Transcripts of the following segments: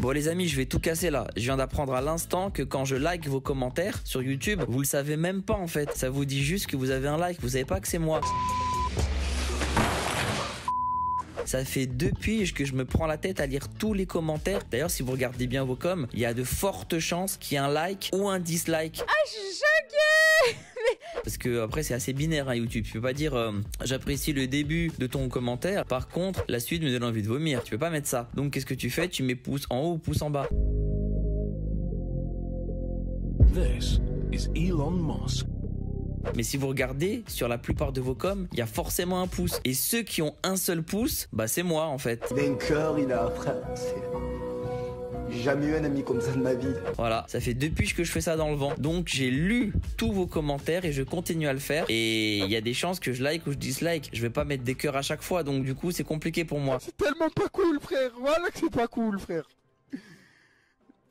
Bon les amis, je vais tout casser là. Je viens d'apprendre à l'instant que quand je like vos commentaires sur YouTube, vous le savez même pas en fait. Ça vous dit juste que vous avez un like, vous savez pas que c'est moi. Ça fait 2 piges que je me prends la tête à lire tous les commentaires. D'ailleurs, si vous regardez bien vos coms, il y a de fortes chances qu'il y ait un like ou un dislike. Ah, je suis choquée. Parce que après c'est assez binaire hein, YouTube. Tu peux pas dire j'apprécie le début de ton commentaire. Par contre, la suite me donne envie de vomir. Tu peux pas mettre ça. Donc qu'est-ce que tu fais? Tu mets pouce en haut ou pouce en bas. This is Elon Musk. Mais si vous regardez sur la plupart de vos coms, il y a forcément un pouce. Et ceux qui ont un seul pouce, bah c'est moi en fait. Il a un cœur, il a un frère. J'ai jamais eu un ami comme ça de ma vie. Voilà, ça fait 2 piges que je fais ça dans le vent. Donc j'ai lu tous vos commentaires et je continue à le faire. Et il y a des chances que je like ou je dislike. Je vais pas mettre des cœurs à chaque fois. Donc du coup c'est compliqué pour moi. C'est tellement pas cool frère. Voilà que c'est pas cool frère.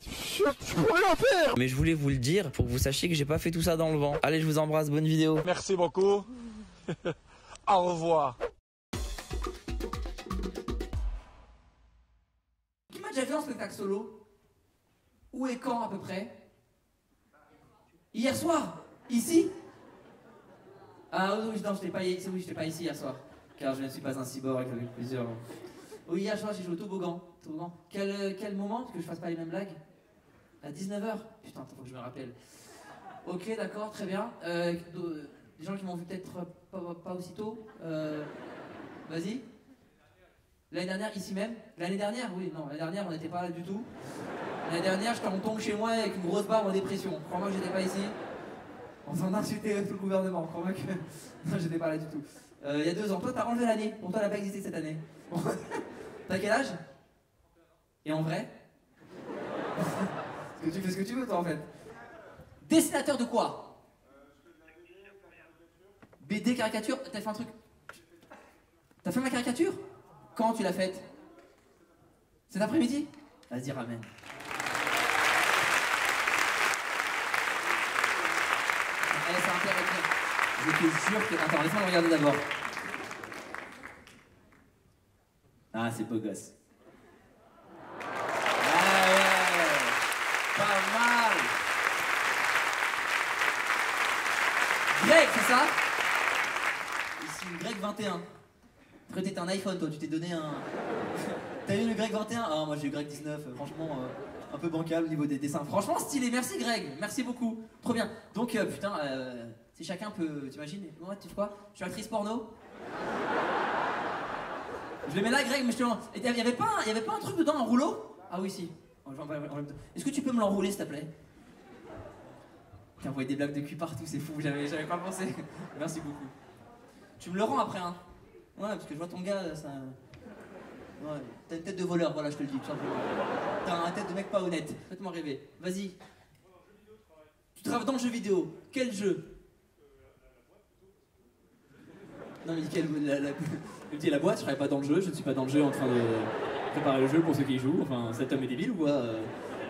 Je peux rien faire. Mais je voulais vous le dire pour que vous sachiez que j'ai pas fait tout ça dans le vent. Allez, je vous embrasse, bonne vidéo. Merci beaucoup. Au revoir. Qui m'a déjà vu en spectacle solo? Où et quand à peu près? Hier soir? Ici? Ah oui, non, je n'étais pas ici hier soir. Car je ne suis pas un cyborg avec plusieurs... Oui, hier soir j'ai joué au toboggan. Quel moment que je fasse pas les mêmes blagues? À 19h? Putain, faut que je me rappelle. Ok, d'accord, très bien. Des gens qui m'ont vu peut-être pas aussitôt. Vas-y. L'année dernière, ici même? L'année dernière? Oui, non, l'année dernière on n'était pas là du tout. L'année dernière, j'étais en tongs chez moi avec une grosse barbe en dépression. Crois-moi que j'étais pas ici. En train d'insulter tout le gouvernement. Crois-moi que... Non, j'étais pas là du tout. Il y a 2 ans. Toi, t'as enlevé l'année. Pour toi, elle n'a pas existé cette année. T'as quel âge? Et en vrai? Parce que tu fais ce que tu veux, toi, en fait. Dessinateur de quoi? BD, caricature? T'as fait un truc... T'as fait ma caricature? Quand tu l'as faite? Cet après-midi? Vas-y, ramène. Allez, c'est intéressant. J'étais sûr que... Attends, laisse-moi le regarder d'abord. Ah, c'est beau gosse. Ah ouais, pas mal. Greg, c'est ça? Ici, Greg 21. Après, t'étais un iPhone, toi, tu t'es donné un... T'as eu le Greg 21? Ah, moi j'ai eu Greg 19, franchement, un peu bancal au niveau des dessins. Franchement, stylé, merci Greg, merci beaucoup. Trop bien. Donc, putain, si chacun peut... T'imagines? Moi, tu sais quoi? Je suis actrice porno. Je les mets là, Greg, mais je te demande. Il y avait pas un truc dedans, un rouleau? Ah oui, si. Est-ce que tu peux me l'enrouler, s'il te plaît? T'as envoyé des blagues de cul partout, c'est fou, j'avais pas pensé. Merci beaucoup. Tu me le rends après, hein? Ouais, parce que je vois ton gars, ça... Ouais, t'as une tête de voleur, voilà, je te le dis, tout simplement. T'as une tête de mec pas honnête. Faites-moi rêver. Vas-y. Tu travailles dans le jeu vidéo. Quel jeu? Non, mais quel... Je dis la boîte, je travaille pas dans le jeu, je ne suis pas dans le jeu en train de préparer le jeu pour ceux qui y jouent. Enfin, cet homme est débile ou quoi?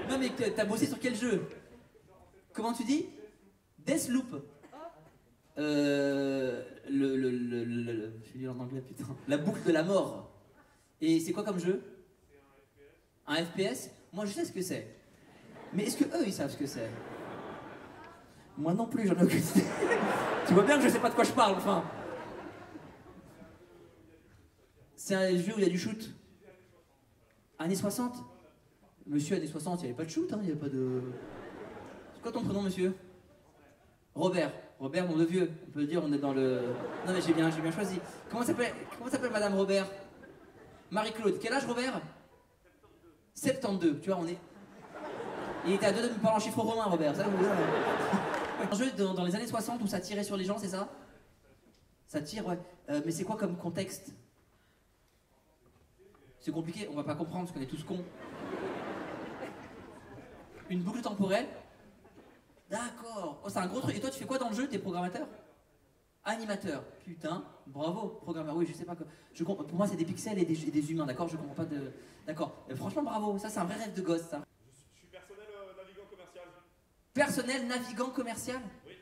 Non, mais t'as bossé sur quel jeu? Comment tu dis? Deathloop. Je vais dire en anglais, putain. La boucle de la mort. Et c'est quoi comme jeu? Un FPS? Moi je sais ce que c'est. Mais est-ce que eux ils savent ce que c'est? Moi non plus, j'en ai aucune idée. Tu vois bien que je sais pas de quoi je parle, enfin. C'est un jeu où il y a du shoot. Années 60? Monsieur, années 60, il n'y avait pas de shoot, hein, il n'y avait pas de... C'est quoi ton prénom, monsieur? Robert. Robert, mon de vieux. On peut le dire, on est dans le... Non mais j'ai bien choisi. Comment s'appelle Madame Robert? Marie-Claude. Quel âge, Robert? 72. Tu vois, on est... Il était à 2 de me parler en chiffre romain, Robert. Ça, un jeu dans les années 60 où ça tirait sur les gens, c'est ça? Ça tire, ouais. Mais c'est quoi comme contexte? C'est compliqué, on va pas comprendre parce qu'on est tous cons. Une boucle temporelle? D'accord. Oh, c'est un gros truc. Et toi, tu fais quoi dans le jeu? T'es programmateur? Animateur. Putain, bravo. Programmeur, oui, je sais pas quoi. Pour moi, c'est des pixels et des humains, d'accord? Je comprends pas de... D'accord. Franchement, bravo. Ça, c'est un vrai rêve de gosse, ça. Je suis personnel navigant commercial. Personnel navigant commercial? Oui.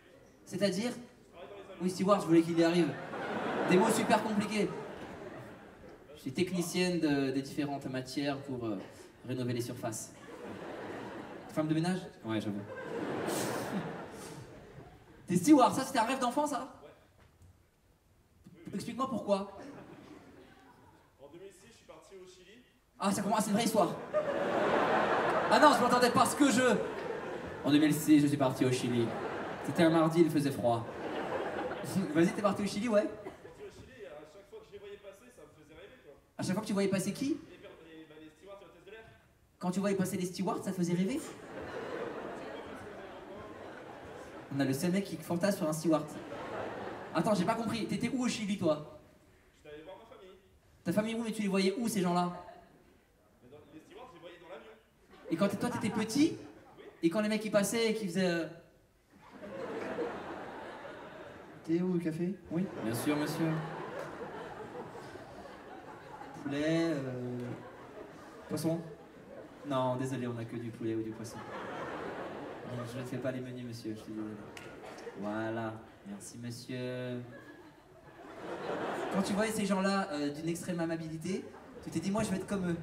C'est-à-dire? Je Oui, Stewart, je voulais qu'il y arrive. Des mots super compliqués. Je suis technicienne des différentes matières pour Rénover les surfaces. Femme de ménage? Ouais, j'avoue. T'es steward, ça c'était un rêve d'enfant, ça? Explique-moi pourquoi. En 2006, je suis parti au Chili. Ah, ça commence, c'est une vraie histoire. Ah non, je m'entendais parce que je... En 2006, je suis parti au Chili. C'était un mardi, il faisait froid. Vas-y, t'es parti au Chili, ouais? Parti au Chili, et à chaque fois que je les voyais passer, ça me faisait rêver, quoi. À chaque fois que tu voyais passer qui? Les stewards et hôtesses de l'air. Quand tu voyais passer les stewards, ça te faisait rêver? On a le seul mec qui fantasme sur un steward. Attends, j'ai pas compris. T'étais où au Chili, toi? J'étais allé voir ma famille. Ta famille où? Mais tu les voyais où, ces gens-là? Les stewards, je les voyais dans l'avion. Et quand toi, t'étais petit? Et quand les mecs, ils passaient et qu'ils faisaient... T'es où, le café? Oui. Bien sûr, monsieur. Poulet, poisson? Non, désolé, on a que du poulet ou du poisson. Non, je ne fais pas les menus, monsieur, je suis désolé. Voilà, merci, monsieur. Quand tu voyais ces gens-là d'une extrême amabilité, tu t'es dit, moi, je vais être comme eux.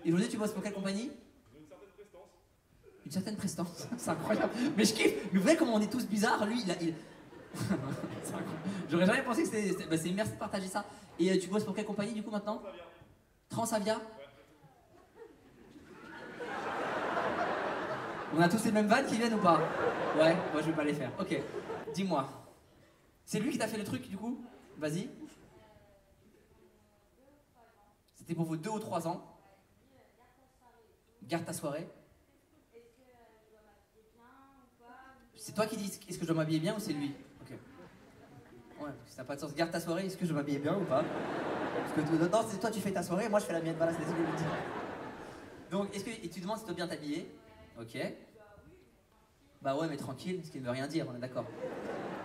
Et aujourd'hui, tu bosses pour quelle compagnie? Une certaine prestance. Une certaine prestance, c'est incroyable. Mais je kiffe. Mais vous voyez comment on est tous bizarres, lui, il... C'est incroyable. J'aurais jamais pensé que c'était... Bah, merci de partager ça. Et tu bosses pour quelle compagnie, du coup, maintenant? Transavia. Ouais. On a tous les mêmes vannes qui viennent ou pas? Ouais, moi je vais pas les faire. Ok, dis-moi. C'est lui qui t'a fait le truc, du coup? Vas-y. C'était pour vos 2 ou 3 ans. Garde ta soirée. C'est toi qui dis est-ce que je dois m'habiller bien ou c'est lui? Ok. Ouais, ça n'a pas de sens. Garde ta soirée, est-ce que je dois m'habiller bien ou pas? Parce que non, c'est toi tu fais ta soirée, moi je fais la mienne. Voilà, c'est désolé de le dire. Donc, est-ce que et tu demandes si tu dois bien t'habiller? Ok. Bah ouais, mais tranquille, ce qui ne veut rien dire, on est d'accord.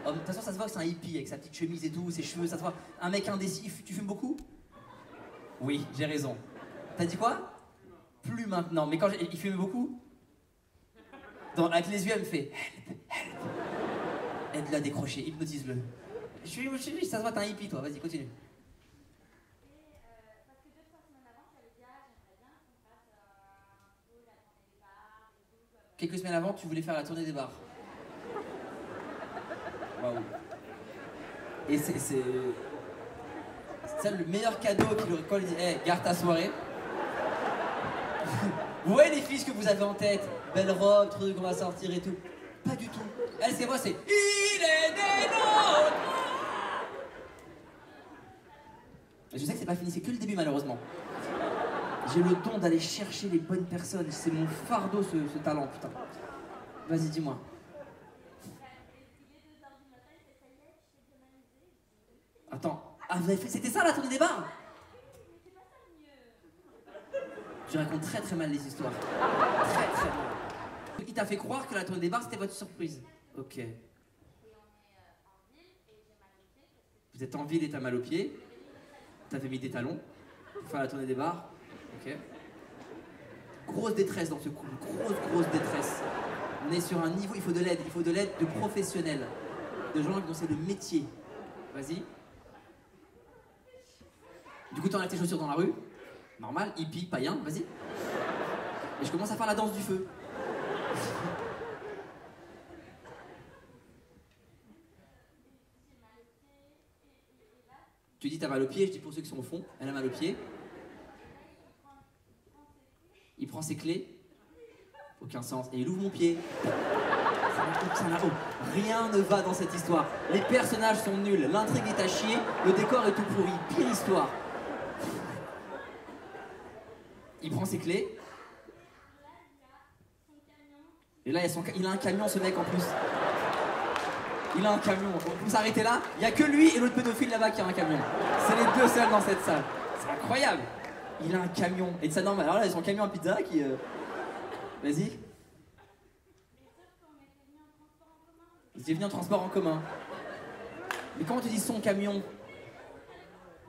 De toute façon, ça se voit que c'est un hippie avec sa petite chemise et tout, ses cheveux, ça se voit. Un mec indécis, tu fumes beaucoup? Oui, j'ai raison. T'as dit quoi? Plus maintenant, mais quand il fumait beaucoup? Avec les yeux, elle me fait help, help. Aide-le à décrocher, hypnotise-le. Je suis, ça se voit, t'es un hippie, toi, vas-y, continue. Quelques semaines avant, tu voulais faire la tournée des bars. Waouh. Et c'est ça le meilleur cadeau qu'il aurait quand il dit hey, garde ta soirée. Vous voyez les filles que vous avez en tête? Belle robe, truc, on va sortir et tout. Pas du tout. Elle, c'est moi, c'est il est des nôtres. Je sais que c'est pas fini, c'est que le début malheureusement. J'ai le don d'aller chercher les bonnes personnes. C'est mon fardeau, ce talent, putain. Vas-y, dis-moi. Attends. Ah, vous avez fait... C'était ça, la tournée des bars? Tu racontes très très mal les histoires. Très très mal. Il t'a fait croire que la tournée des bars, c'était votre surprise. Ok. Vous êtes en ville et t'as mal aux pieds. T'avais mis des talons pour faire la tournée des bars. Ok. Grosse détresse dans ce couple, grosse détresse. On est sur un niveau, il faut de l'aide de professionnels, de gens dont c'est le métier. Vas-y. Du coup, t'enlèves tes chaussures dans la rue, normal, hippie, païen, vas-y. Et je commence à faire la danse du feu. Tu dis t'as mal au pied, je dis pour ceux qui sont au fond, elle a mal au pied. Il prend ses clés, aucun sens, et il ouvre mon pied. Rien ne va dans cette histoire. Les personnages sont nuls, l'intrigue est à chier, le décor est tout pourri, pire histoire. Il prend ses clés. Et là, il a un camion, ce mec en plus. Il a un camion. On peut s'arrêter là. Il n'y a que lui et l'autre pédophile là-bas qui a un camion. C'est les deux seuls dans cette salle. C'est incroyable. Il a un camion. Et c'est normal. Alors là, il a son camion à pizza qui... Vas-y. Il est venu en transport en commun. Mais comment tu dis son camion?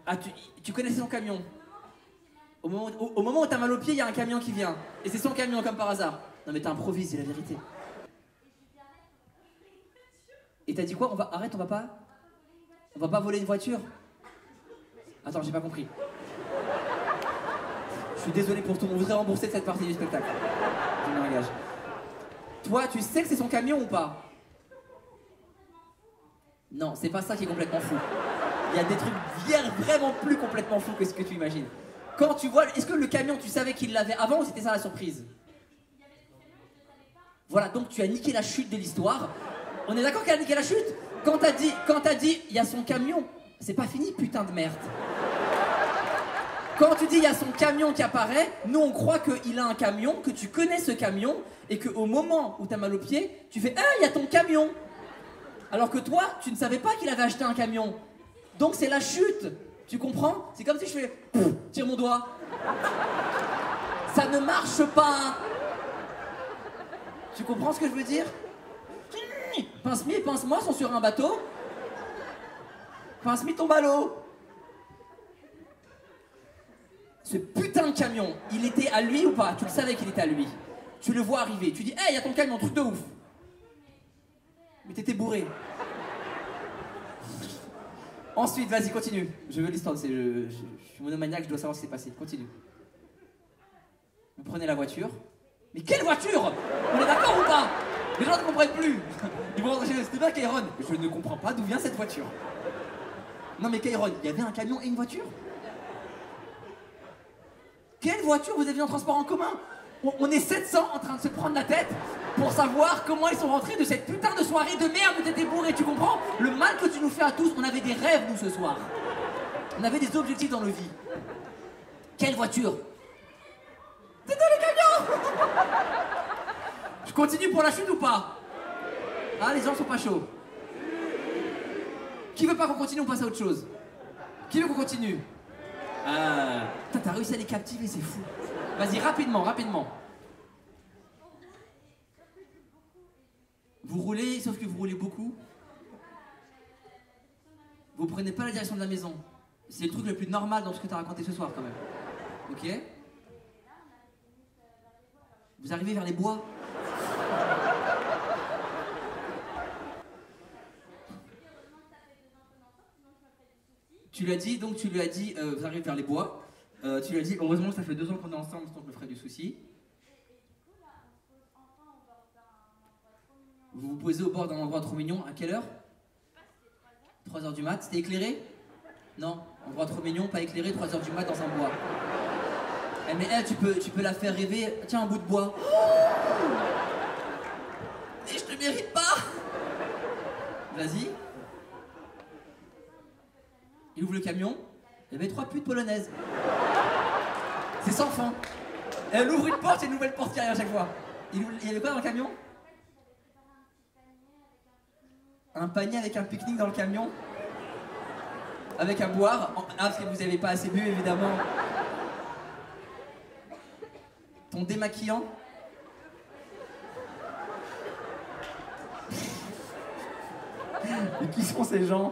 Ah, tu connaissais son camion? Au moment où t'as mal au pied, il y a un camion qui vient. Et c'est son camion comme par hasard. Non mais t'improvises, c'est la vérité. Et t'as dit quoi? Arrête, on va pas voler une voiture? Attends, j'ai pas compris. suis désolé pour tout le monde, je voudrais rembourser cette partie du spectacle. Je m'engage. Toi, tu sais que c'est son camion ou pas? Non, c'est pas ça qui est complètement fou. Il y a des trucs vraiment plus complètement fous que ce que tu imagines. Quand tu vois, est-ce que le camion, tu savais qu'il l'avait avant ou c'était ça la surprise? Voilà, donc tu as niqué la chute de l'histoire. On est d'accord qu'elle a niqué la chute? Quand t'as dit, il y a son camion, c'est pas fini, putain de merde. Quand tu dis il y a son camion qui apparaît, nous on croit qu'il a un camion, que tu connais ce camion, et qu'au moment où t'as mal au pied, tu fais « Ah, il y a ton camion !» Alors que toi, tu ne savais pas qu'il avait acheté un camion. Donc c'est la chute, tu comprends? C'est comme si je fais « Tire mon doigt !» Ça ne marche pas. Tu comprends ce que je veux dire? Pince-mi et pince-moi sont sur un bateau. Pince-mi tombe à l'eau. Ce putain de camion, il était à lui ou pas? Tu le savais qu'il était à lui. Tu le vois arriver, tu dis « Hey, y a ton camion, truc de ouf !» Mais t'étais bourré. Ensuite, vas-y, continue. Je veux l'histoire, je suis monomaniaque, je dois savoir ce qui s'est passé. Continue. Vous prenez la voiture. Mais quelle voiture? On est d'accord ou pas? Les gens ne comprennent plus. Ils vont rentrer chez eux. C'était bien Kairon. Je ne comprends pas d'où vient cette voiture. Non mais Kairon, il y avait un camion et une voiture? Quelle voiture vous avez en transport en commun? On est 700 en train de se prendre la tête pour savoir comment ils sont rentrés de cette putain de soirée de merde où t'étais bourré, tu comprends? Le mal que tu nous fais à tous, on avait des rêves nous ce soir. On avait des objectifs dans nos vies. Quelle voiture? C'était le camion. Je continue pour la chute ou pas? Ah, les gens sont pas chauds. Qui veut pas qu'on continue ou on passe à autre chose? Qui veut qu'on continue? Putain, t'as réussi à les captiver, c'est fou. Vas-y, rapidement, rapidement. Vous roulez, sauf que vous roulez beaucoup. Vous prenez pas la direction de la maison. C'est le truc le plus normal dans ce que t'as raconté ce soir, quand même. Ok? Vous arrivez vers les bois. Tu lui as dit, donc tu lui as dit, vous arrivez vers les bois. Tu lui as dit, heureusement ça fait 2 ans qu'on est ensemble, sinon je me ferais du souci. Vous vous posez au bord d'un endroit trop mignon, à quelle heure? 3h du mat, c'était éclairé? Non, endroit trop mignon, pas éclairé, 3h du mat dans un bois. Eh mais elle, tu peux la faire rêver, tiens un bout de bois. Et je te mérite pas. Vas-y. Il ouvre le camion, il y avait 3 putes polonaises. C'est sans fin. Elle ouvre une porte et une nouvelle porte qui arrive à chaque fois. Il y avait quoi dans le camion? Un panier avec un pique-nique dans le camion. Avec à boire. Ah, parce que vous n'avez pas assez bu, évidemment. Ton démaquillant. Et qui sont ces gens?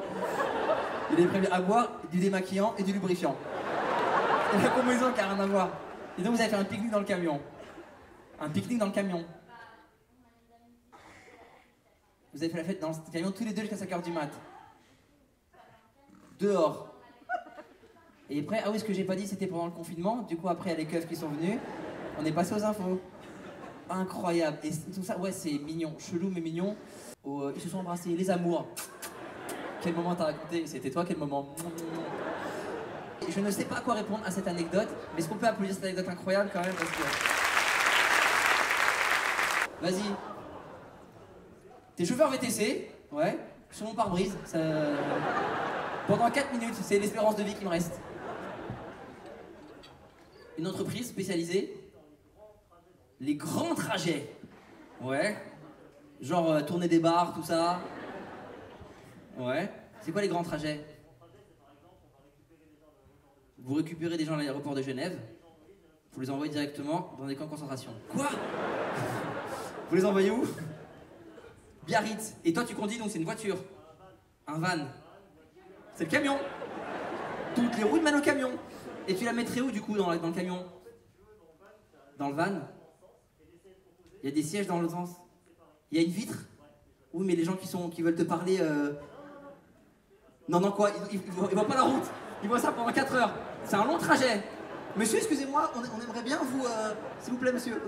Il est prévu à boire, du démaquillant et du lubrifiant. C'est la combinaison qui n'a rien à voir. Et donc vous avez fait un pique-nique dans le camion. Un pique-nique dans le camion. Vous avez fait la fête dans le camion tous les deux jusqu'à 5h du mat. Dehors. Et après, ah oui, ce que j'ai pas dit, c'était pendant le confinement. Du coup, après, il y a les keufs qui sont venus. On est passé aux infos. Incroyable. Et tout ça, ouais, c'est mignon. Chelou, mais mignon. Ils se sont embrassés. Les amours. Quel moment t'as raconté? C'était toi, quel moment? Je ne sais pas quoi répondre à cette anecdote, mais est-ce qu'on peut applaudir cette anecdote incroyable quand même parce que... Vas-y. T'es chauffeur VTC, ouais, sur mon pare-brise, ça... pendant 4 minutes, c'est l'espérance de vie qui me reste. Une entreprise spécialisée. Les grands trajets. Ouais. Genre tourner des bars, tout ça. Ouais. C'est quoi les grands trajets? Vous récupérez des gens à l'aéroport de Genève, vous les envoyez directement dans des camps de concentration. Quoi? Vous les envoyez où? Biarritz. Et toi tu conduis donc c'est une voiture. Un van. C'est le camion. Toutes les roues mènent au camion. Et tu la mettrais où du coup dans le camion? Dans le van? Il y a des sièges dans l'autre sens. Il y a une vitre? Oui mais les gens qui veulent te parler... Non, quoi, ils voient pas la route. Ils voient ça pendant 4 heures. C'est un long trajet. Monsieur, excusez-moi, on aimerait bien vous... S'il vous plaît, monsieur.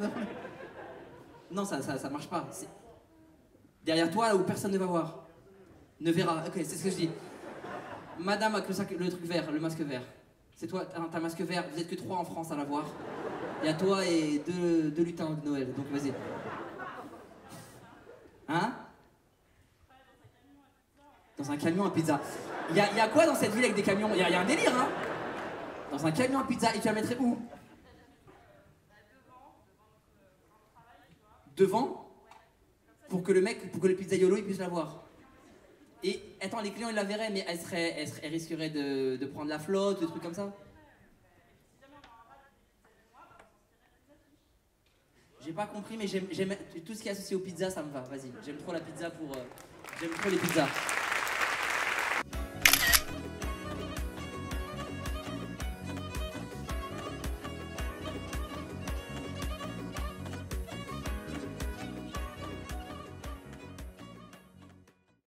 Non, ça marche pas. Derrière toi, là où personne ne va voir. Ne verra. Ok, c'est ce que je dis. Madame avec le truc vert, le masque vert. C'est toi, t'as un masque vert. Vous êtes que 3 en France à l'avoir. Il y a toi et deux lutins de Noël. Donc vas-y. Hein? Dans un camion à pizza. Il y a quoi dans cette ville avec des camions? Il y a un délire, hein? Dans un camion à pizza, et tu la mettrais où? Devant? Pour que le pizzaiolo il puisse la voir. Et attends, les clients ils la verraient, mais elle risquerait de prendre la flotte, des trucs comme ça. J'ai pas compris, mais j'aime tout ce qui est associé aux pizzas, ça me va. Vas-y, j'aime trop la pizza pour. J'aime trop les pizzas.